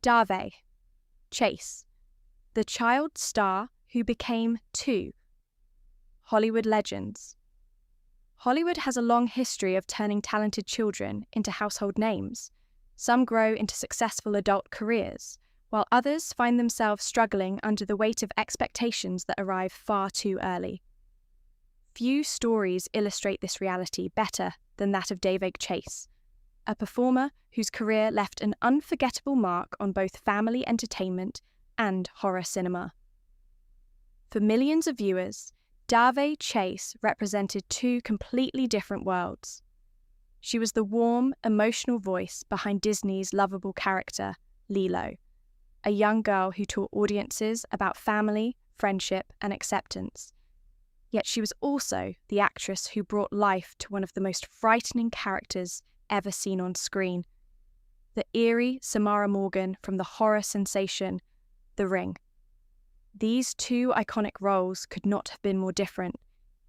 Daveigh Chase, the child star who became two. Hollywood legends. Hollywood has a long history of turning talented children into household names. Some grow into successful adult careers, while others find themselves struggling under the weight of expectations that arrive far too early. Few stories illustrate this reality better than that of Daveigh Chase, a performer whose career left an unforgettable mark on both family entertainment and horror cinema. For millions of viewers, Daveigh Chase represented two completely different worlds. She was the warm, emotional voice behind Disney's lovable character, Lilo, a young girl who taught audiences about family, friendship, and acceptance. Yet she was also the actress who brought life to one of the most frightening characters ever seen on screen, the eerie Samara Morgan from the horror sensation The Ring. These two iconic roles could not have been more different,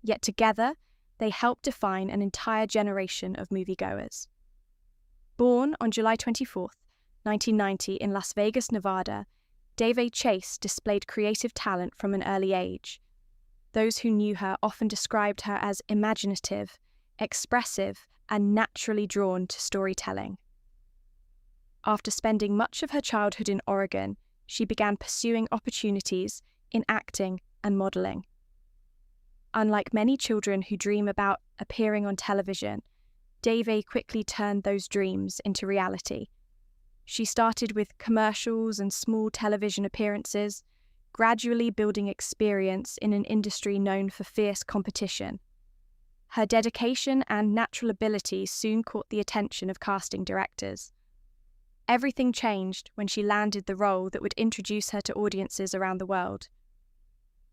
yet together they helped define an entire generation of moviegoers. Born on July 24, 1990 in Las Vegas, Nevada, Daveigh Chase displayed creative talent from an early age. Those who knew her often described her as imaginative, expressive, and naturally drawn to storytelling. After spending much of her childhood in Oregon, she began pursuing opportunities in acting and modeling. Unlike many children who dream about appearing on television, Daveigh quickly turned those dreams into reality. She started with commercials and small television appearances, gradually building experience in an industry known for fierce competition. Her dedication and natural ability soon caught the attention of casting directors. Everything changed when she landed the role that would introduce her to audiences around the world.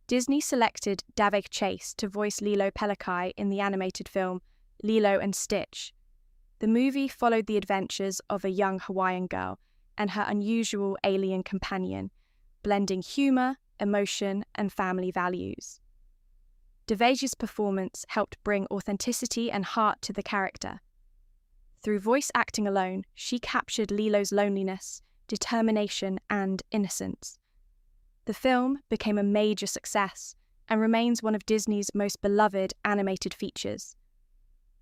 Disney selected Daveigh Chase to voice Lilo Pelikai in the animated film Lilo and Stitch. The movie followed the adventures of a young Hawaiian girl and her unusual alien companion, blending humor, emotion, and family values. Daveigh's performance helped bring authenticity and heart to the character. Through voice acting alone, she captured Lilo's loneliness, determination, and innocence. The film became a major success and remains one of Disney's most beloved animated features.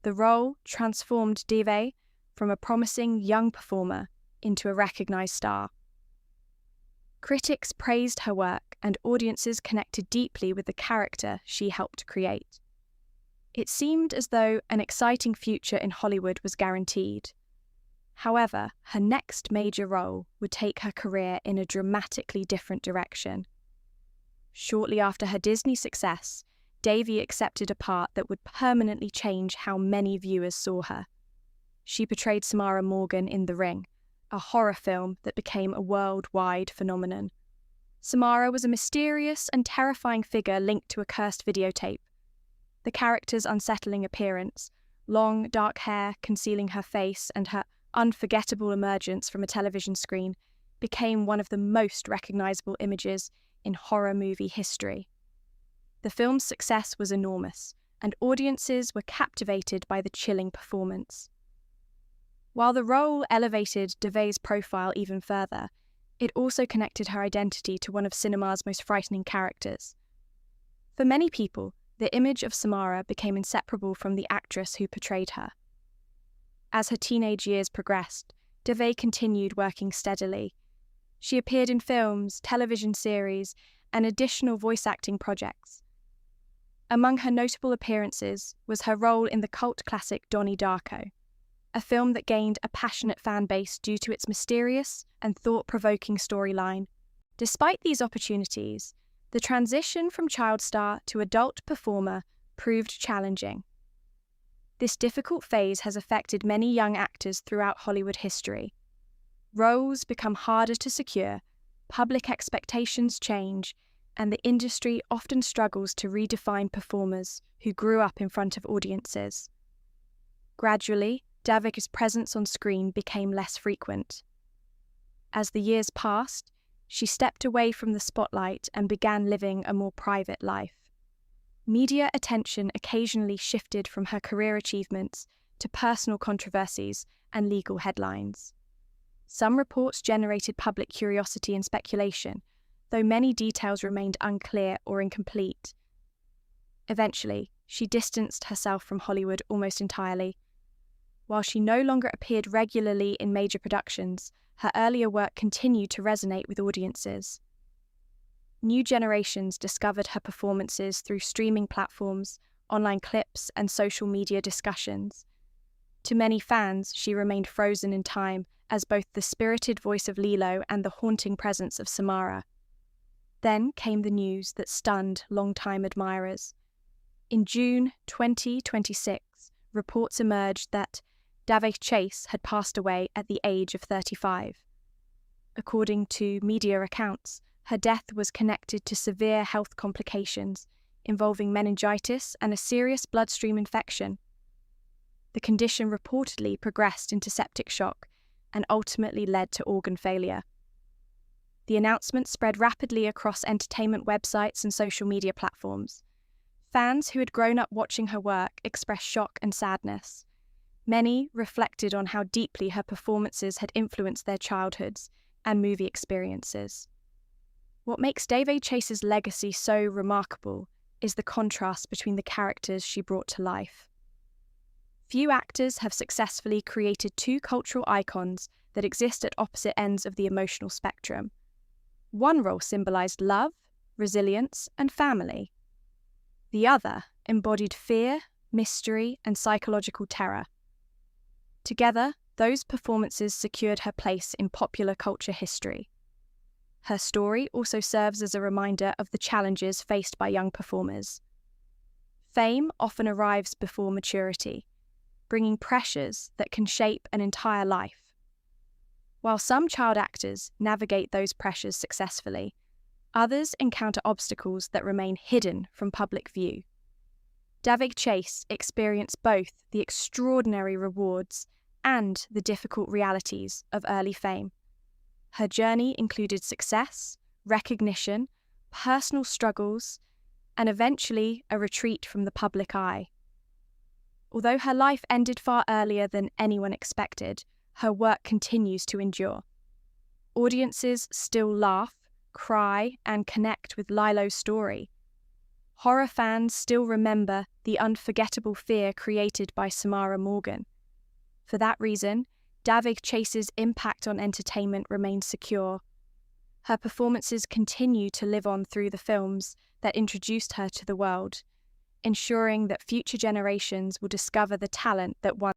The role transformed Daveigh from a promising young performer into a recognized star. Critics praised her work and audiences connected deeply with the character she helped create. It seemed as though an exciting future in Hollywood was guaranteed. However, her next major role would take her career in a dramatically different direction. Shortly after her Disney success, Daveigh accepted a part that would permanently change how many viewers saw her. She portrayed Samara Morgan in The Ring, a horror film that became a worldwide phenomenon. Samara was a mysterious and terrifying figure linked to a cursed videotape. The character's unsettling appearance, long dark hair concealing her face, and her unforgettable emergence from a television screen became one of the most recognizable images in horror movie history. The film's success was enormous, and audiences were captivated by the chilling performance. While the role elevated Daveigh's profile even further, it also connected her identity to one of cinema's most frightening characters. For many people, the image of Samara became inseparable from the actress who portrayed her. As her teenage years progressed, Daveigh continued working steadily. She appeared in films, television series, and additional voice acting projects. Among her notable appearances was her role in the cult classic Donnie Darko, a film that gained a passionate fan base due to its mysterious and thought-provoking storyline. Despite these opportunities, the transition from child star to adult performer proved challenging. This difficult phase has affected many young actors throughout Hollywood history. Roles become harder to secure, public expectations change, and the industry often struggles to redefine performers who grew up in front of audiences. Gradually, Daveigh's presence on screen became less frequent. As the years passed, she stepped away from the spotlight and began living a more private life. Media attention occasionally shifted from her career achievements to personal controversies and legal headlines. Some reports generated public curiosity and speculation, though many details remained unclear or incomplete. Eventually, she distanced herself from Hollywood almost entirely. While she no longer appeared regularly in major productions, her earlier work continued to resonate with audiences. New generations discovered her performances through streaming platforms, online clips, and social media discussions. To many fans, she remained frozen in time as both the spirited voice of Lilo and the haunting presence of Samara. Then came the news that stunned longtime admirers. In June 2026, reports emerged that Daveigh Chase had passed away at the age of 35. According to media accounts, her death was connected to severe health complications involving meningitis and a serious bloodstream infection. The condition reportedly progressed into septic shock and ultimately led to organ failure. The announcement spread rapidly across entertainment websites and social media platforms. Fans who had grown up watching her work expressed shock and sadness. Many reflected on how deeply her performances had influenced their childhoods and movie experiences. What makes Daveigh Chase's legacy so remarkable is the contrast between the characters she brought to life. Few actors have successfully created two cultural icons that exist at opposite ends of the emotional spectrum. One role symbolized love, resilience, and family. The other embodied fear, mystery, and psychological terror. Together, those performances secured her place in popular culture history. Her story also serves as a reminder of the challenges faced by young performers. Fame often arrives before maturity, bringing pressures that can shape an entire life. While some child actors navigate those pressures successfully, others encounter obstacles that remain hidden from public view. Daveigh Chase experienced both the extraordinary rewards and the difficult realities of early fame. Her journey included success, recognition, personal struggles, and eventually a retreat from the public eye. Although her life ended far earlier than anyone expected, her work continues to endure. Audiences still laugh, cry, and connect with Lilo's story. Horror fans still remember the unforgettable fear created by Samara Morgan. For that reason, Daveigh Chase's impact on entertainment remains secure. Her performances continue to live on through the films that introduced her to the world, ensuring that future generations will discover the talent that once